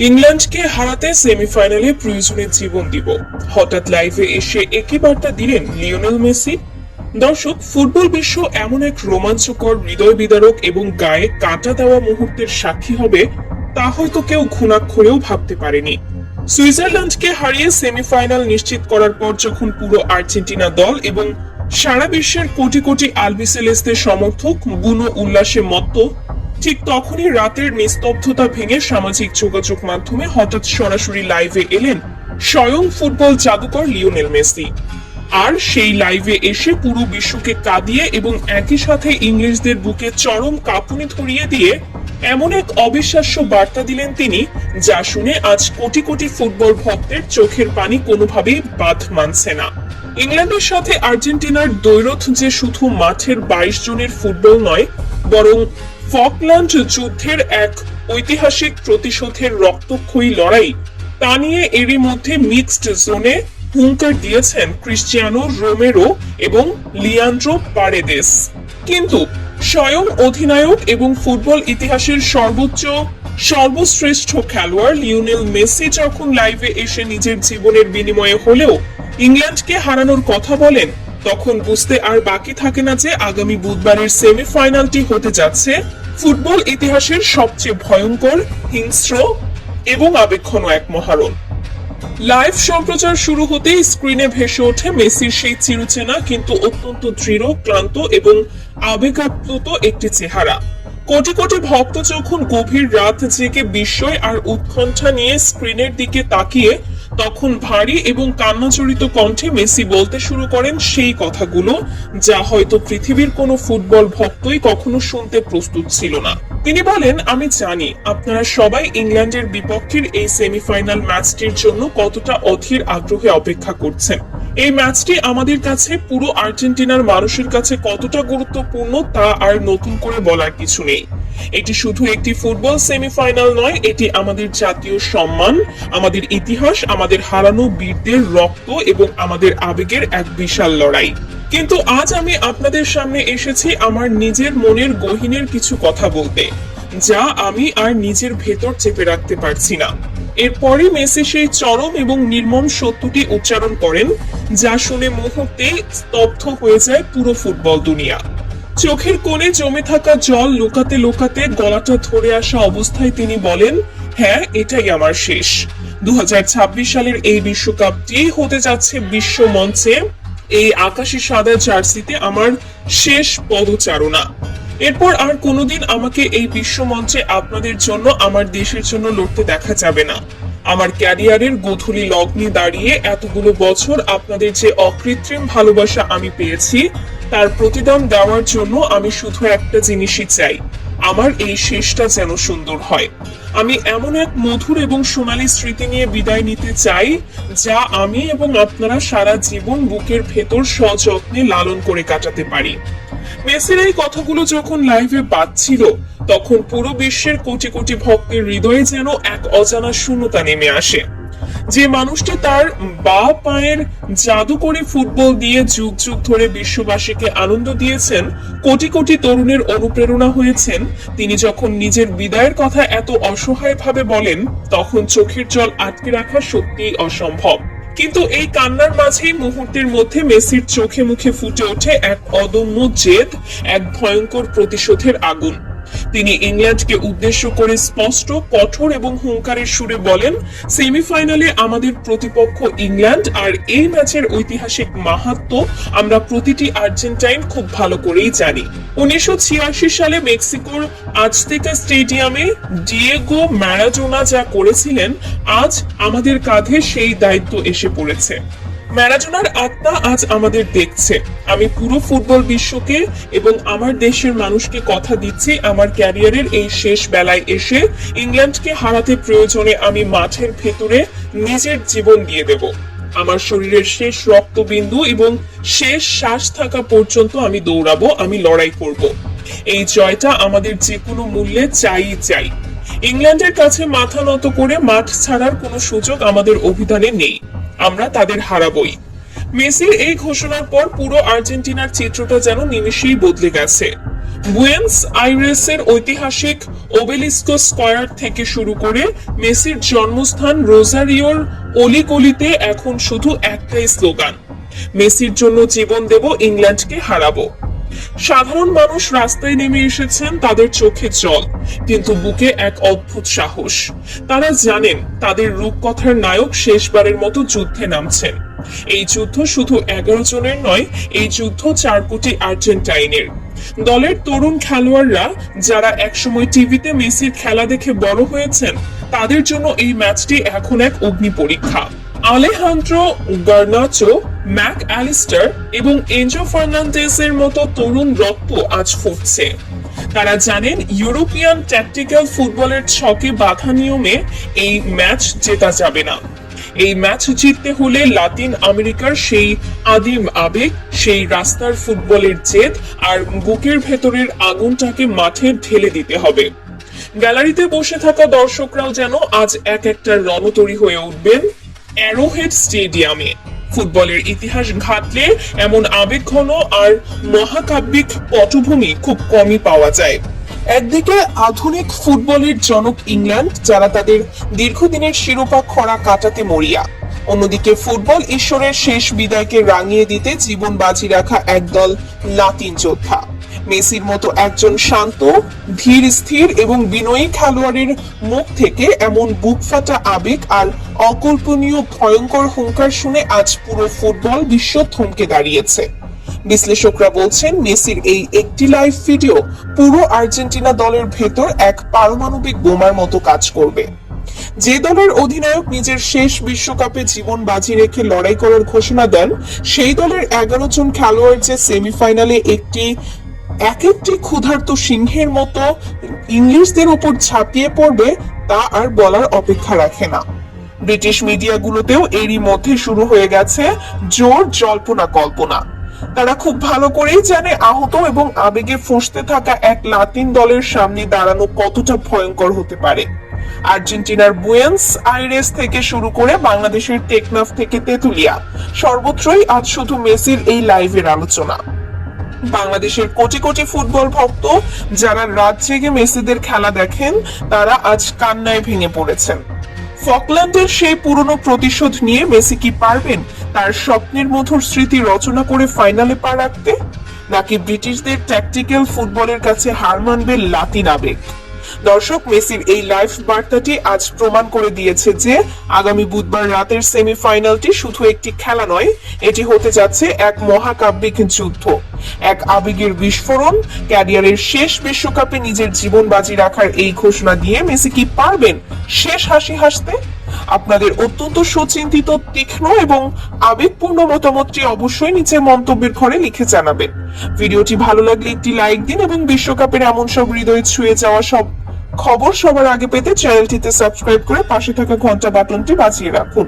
ইংল্যান্ডকে হারাতে সেমিফাইনালে প্রয়োজনে জীবন দিব, হঠাৎ লাইভে এসে একই বার্তা দিলেন লিওনেল মেসি। দর্শক, ফুটবল বিশ্ব এমন এক রোমাঞ্চকর, হৃদয় বিদারক এবং গায়ে কাঁটা দেওয়া মুহূর্তের সাক্ষী হবে তা হয়তো কেউ ঘুণাক্ষরেও ভাবতে পারেনি। সুইজারল্যান্ডকে হারিয়ে সেমিফাইনাল নিশ্চিত করার পর যখন পুরো আর্জেন্টিনা দল এবং সারা বিশ্বের কোটি কোটি আলবিসেলেস্তের সমর্থক বুনো উল্লাসে মত্ত, ঠিক তখনই রাতের নিস্তব্ধতা ভেঙে সামাজিক যোগাযোগ মাধ্যমে হঠাৎ সরাসরি লাইভে এলেন স্বয়ং ফুটবল জাদুকর লিওনেল মেসি। আর সেই লাইভে এসে পুরো বিশ্বকে কাঁদিয়ে এবং একই সাথে ইংরেজদের বুকে চরম কাঁপুনি ধরিয়ে দিয়ে এমন এক অবিশ্বাস্য বার্তা দিলেন তিনি, যা শুনে আজ কোটি কোটি ফুটবল ভক্তের চোখের পানি কোনোভাবেই বাঁধ মানছে না। ইংল্যান্ডের সাথে আর্জেন্টিনার দ্বৈরথ যে শুধু মাঠের 22 জনের ফুটবল নয়, বরং ফকল্যান্ড যুদ্ধের এক ঐতিহাসিক প্রতিশোধের রক্তক্ষয়ী লড়াই, তা নিয়ে এরই মধ্যে মিক্সড জোনে হুঙ্কার দিয়েছেন ক্রিস্টিয়ানো রোমেরো এবং লিয়ান্ড্রো পারেদেস। কিন্তু স্বয়ং অধিনায়ক এবং ফুটবল ইতিহাসের সর্বশ্রেষ্ঠ খেলোয়াড় লিওনেল মেসি যখন লাইভে এসে নিজের জীবনের বিনিময়ে হলেও ইংল্যান্ডকে হারানোর কথা বলেন, তখন বুঝতে আর বাকি থাকে না যে আগামী বুধবারের সেমিফাইনালটি হতে যাচ্ছে ফুটবল ইতিহাসের সবচেয়ে ভয়ঙ্কর, হিংস্র এবং আবেগঘন এক মহারণ। লাইভ সম্প্রচার শুরু হতেই স্ক্রিনে ভেসে ওঠে মেসির সেই চিরচেনা কিন্তু অত্যন্ত দৃঢ়, ক্লান্ত এবং আবেগাপ্লুত একটি চেহারা। কোটি কোটি ভক্ত যখন গভীর রাত জেগে বিস্ময় আর উৎকণ্ঠা নিয়ে স্ক্রিনের দিকে তাকিয়ে, তখন ভারী এবং কান্নাজড়িত কণ্ঠে মেসি বলতে শুরু করেন সেই কথাগুলো যা হয়তো পৃথিবীর কোনো ফুটবল ভক্তই কখনো শুনতে প্রস্তুত ছিল না। তিনি বলেন, আমি জানি আপনারা সবাই ইংল্যান্ডের বিপক্ষের এই সেমিফাইনাল ম্যাচটির জন্য কতটা অধীর আগ্রহে অপেক্ষা করছেন। এই ম্যাচটি আমাদের কাছে, পুরো আর্জেন্টিনার মানুষের কাছে কতটা গুরুত্বপূর্ণ তা আর নতুন করে বলার কিছু নেই। এটি শুধু একটি ফুটবল সেমিফাইনাল নয়, এটি আমাদের জাতীয় সম্মান, আমাদের ইতিহাস, আমাদের হারানো বীরদের রক্ত এবং আমাদের আবেগের এক বিশাল লড়াই। কিন্তু আজ আমি আপনাদের সামনে এসেছি আমার নিজের মনের গহীনের কিছু কথা বলতে, যা আমি আর নিজের ভেতর চেপে রাখতে পারছি না। এরপরই মেসি সেই চরম এবং নির্মম সত্যটি উচ্চারণ করেন, যা শুনে মুহূর্তেই স্তব্ধ হয়ে যায় পুরো ফুটবল দুনিয়া। চোখের কোণে জমে থাকা জল লুকাতে লুকাতে গলাটা ধরে আসা অবস্থায় তিনি বলেন, হ্যাঁ, এটাই আমার শেষ। 2026 সালের এই বিশ্বকাপটি হতে যাচ্ছে বিশ্ব মঞ্চে এই আকাশী সাদা জার্সিতে আমার শেষ পদচারণা। এরপর আর কোনোদিন আমাকে এই বিশ্ব মঞ্চে আপনাদের জন্য, আমার দেশের জন্য লড়তে দেখা যাবে না। আমার ক্যারিয়ারের গোধূলি লগ্নে দাঁড়িয়ে এতগুলো বছর আপনাদের যে অকৃত্রিম ভালোবাসা আমি পেয়েছি, তার প্রতিদান দেওয়ার জন্য আমি শুধু একটা জিনিসই চাই, আমার এই শেষটা যেন সুন্দর হয়। আমি এমন এক মধুর এবং সোনালী স্মৃতি নিয়ে বিদায় নিতে চাই, যা আমি এবং আপনারা সারা জীবন বুকের ভেতর সযত্নে লালন করে কাটাতে পারি। মেসির এই কথাগুলো যখন লাইভে বাজছিল, তখন পুরো বিশ্বের কোটি কোটি ভক্তের হৃদয়ে যেন এক অজানা শূন্যতা নেমে আসে। যে মানুষটি তার বা পায়ের জাদু করে ফুটবল দিয়ে যুগ যুগ ধরে বিশ্ববাসীকে আনন্দ দিয়েছেন, কোটি কোটি তরুণের অনুপ্রেরণা হয়েছেন, তিনি যখন নিজের বিদায়ের কথা এত অসহায়ভাবে বলেন, তখন চোখের জল আটকে রাখা সত্যিই অসম্ভব। কিন্তু এই কান্নার মাঝেই মুহূর্তের মধ্যে মেসির চোখে মুখে ফুটে ওঠে এক অদম্য জেদ, এক ভয়ঙ্কর প্রতিশোধের আগুন। তিনি ইংল্যান্ডকে উদ্দেশ্য করে স্পষ্ট, কঠোর এবং হুঙ্কারের সুরে বলেন, সেমিফাইনালে আমাদের প্রতিপক্ষ ইংল্যান্ড, আর এই ম্যাচের ঐতিহাসিক মাহাত্ম্য আমরা প্রতিটি আর্জেন্টাইন খুব ভালো করেই জানি। 1986 সালে মেক্সিকোর আজতেকা স্টেডিয়ামে ডিয়েগো ম্যারাডোনা যা করেছিলেন, আজ আমাদের কাঁধে সেই দায়িত্ব এসে পড়েছে। ম্যারাডোনার আত্মা আজ আমাদের দেখছে। আমি পুরো ফুটবল বিশ্বকে এবং আমার দেশের মানুষকে কথা দিচ্ছি, আমার ক্যারিয়ারের এই শেষ বেলায় এসে ইংল্যান্ডকে হারাতে প্রয়োজনে আমি মাঠের ভেতরে নিজের জীবন দিয়ে দেব। আমার শরীরের শেষ রক্তবিন্দু এবং শেষ শ্বাস থাকা পর্যন্ত আমি দৌড়াবো, আমি লড়াই করব। এই জয়টা আমাদের যে কোনো মূল্যে চাই। ইংল্যান্ডের কাছে মাথা নত করে মাঠ ছাড়ার কোনো সুযোগ আমাদের অভিধানে নেই, আমরা তাদের হারাবই। মেসির এই ঘোষণার পর পুরো আর্জেন্টিনার চিত্রটা যেন নিমেষেই বদলে গেছে। বুয়েন্স আইরেসের ঐতিহাসিক ওবেলিস্কো স্কয়ার থেকে শুরু করে মেসির জন্মস্থান রোজারিওর অলিগলিতে এখন শুধু একটাই স্লোগান, মেসির জন্য জীবন দেব, ইংল্যান্ডকে হারাবো। সাধারণ মানুষ রাস্তায় নেমে এসেছেন, তাদের চোখে জল, কিন্তু বুকে এক অদ্ভুত সাহস। তারা জানেন তাদের রূপকথার নায়ক শেষবারের মতো যুদ্ধে নামছেন। এই যুদ্ধ শুধু 11 জনের নয়, এই যুদ্ধ 4 কোটি আর্জেন্টাইনের। দলের তরুণ খেলোয়াড়রা যারা একসময় টিভিতে মেসির খেলা দেখে বড় হয়েছেন, তাদের জন্য এই ম্যাচটি এখন এক অগ্নি পরীক্ষা। আলেহান্দ্রো গার্নাচো, ম্যাক অ্যালিস্টার এবং এনজো ফার্নান্ডেজের মতো তরুণ রক্ত আজ ফুটছে। তারা জানেন ইউরোপিয়ান ট্যাকটিক্যাল ফুটবলের ছকে বাঁধা নিয়মে এই ম্যাচ জেতা যাবে না। এই ম্যাচ জিততে হলে লাতিন আমেরিকার সেই আদিম আবেগ, সেই রাস্তার ফুটবলের জেদ আর বুকের ভেতরের আগুনটাকে মাঠে ঢেলে দিতে হবে। গ্যালারিতে বসে থাকা দর্শকরাও যেন আজ এক একটা রণতরী হয়ে উঠবেন অ্যারোহেড স্টেডিয়ামে। ফুটবলের ইতিহাস ঘাটলে এমন আবেগঘন আর মহাকাব্যিক পটভূমি খুব কমই পাওয়া যায়। একদিকে আধুনিক ফুটবলের জনক ইংল্যান্ড, যারা তাদের দীর্ঘদিনের শিরোপা খরা কাটাতে মরিয়া। অন্যদিকে ফুটবল ঈশ্বরের শেষ বিদায়কে রাঙিয়ে দিতে জীবন বাজি রাখা একদল লাতিন যোদ্ধা। মেসির মতো একজন শান্ত, ধীর স্থির এবং বিনয়ী খেলোয়াড়ের মুখ থেকে এমন বুকফাটা আবেগ আর অকল্পনীয় ভয়ঙ্কর হুঙ্কার শুনে আজ পুরো ফুটবল বিশ্ব থমকে দাঁড়িয়েছে। বিশ্লেষকরা বলছেন মেসির এই একটি লাইভ ভিডিও পুরো আর্জেন্টিনা দলের ভেতর এক পারমাণবিক বোমার মতো কাজ করবে। যে দলের অধিনায়ক নিজের শেষ বিশ্বকাপে জীবন বাজি রেখে লড়াই করার ঘোষণা দেন, সেই দলের 11 জন খেলোয়াড় যে সেমিফাইনালে এক একটি ক্ষুধার্ত সিংহের মতো ইংলিশদের উপর ঝাঁপিয়ে পড়বে, তা আর বলার অপেক্ষা রাখে না। ব্রিটিশ মিডিয়াগুলোতেও এরই মধ্যে শুরু হয়ে গেছে জোর জল্পনা কল্পনা। তারা খুব ভালো করেই জানে আহত এবং আবেগে ফুঁসতে থাকা এক লাতিন দলের সামনে দাঁড়ানো কতটা ভয়ঙ্কর হতে পারে। আর্জেন্টিনার বুয়েন্স আইরেস থেকে শুরু করে বাংলাদেশের টেকনাফ থেকে তেতুলিয়া, সর্বত্রই আজ শুধু মেসির এই লাইভের আলোচনা। বাংলাদেশের কোটি কোটি ফুটবল ভক্ত যারা রাত জেগে মেসিদের খেলা দেখেন, তারা আজ কান্নায় ভেঙে পড়েছেন। ফকল্যান্ডের সেই পুরনো প্রতিশোধ নিয়ে মেসি কি পারবেন তার স্বপ্নের মধুর স্মৃতি রচনা করে ফাইনালে পা রাখতে, নাকি ব্রিটিশদের ট্যাকটিক্যাল ফুটবলের কাছে হার মানবে লাতিন আবেগ? দর্শক, মেসির এই লাইভ বার্তাটি আজ প্রমাণ করে দিয়েছে যে আগামী বুধবার রাতের সেমিফাইনালটি শুধু একটি খেলা নয়, এটি হতে যাচ্ছে এক মহাকাব্যিক যুদ্ধ, এক আবেগের বিস্ফোরণ। ক্যারিয়ারের শেষ বিশ্বকাপে নিজের জীবন বাজি রাখার এই ঘোষণা দিয়ে মেসি কি পারবেন শেষ হাসি হাসতে? আপনাদের অত্যন্ত সুচিন্তিত, তীক্ষ্ণ এবং আবেগপূর্ণ মতামতটি অবশ্যই নিচে মন্তব্যের ঘরে লিখে জানাবেন। ভিডিওটি ভালো লাগলে একটি লাইক দিন এবং বিশ্বকাপের এমন সব হৃদয় ছুঁয়ে যাওয়া সব খবর সবার আগে পেতে চ্যানেলটিতে সাবস্ক্রাইব করে পাশে থাকা ঘন্টা বাটনটি বাজিয়ে রাখুন।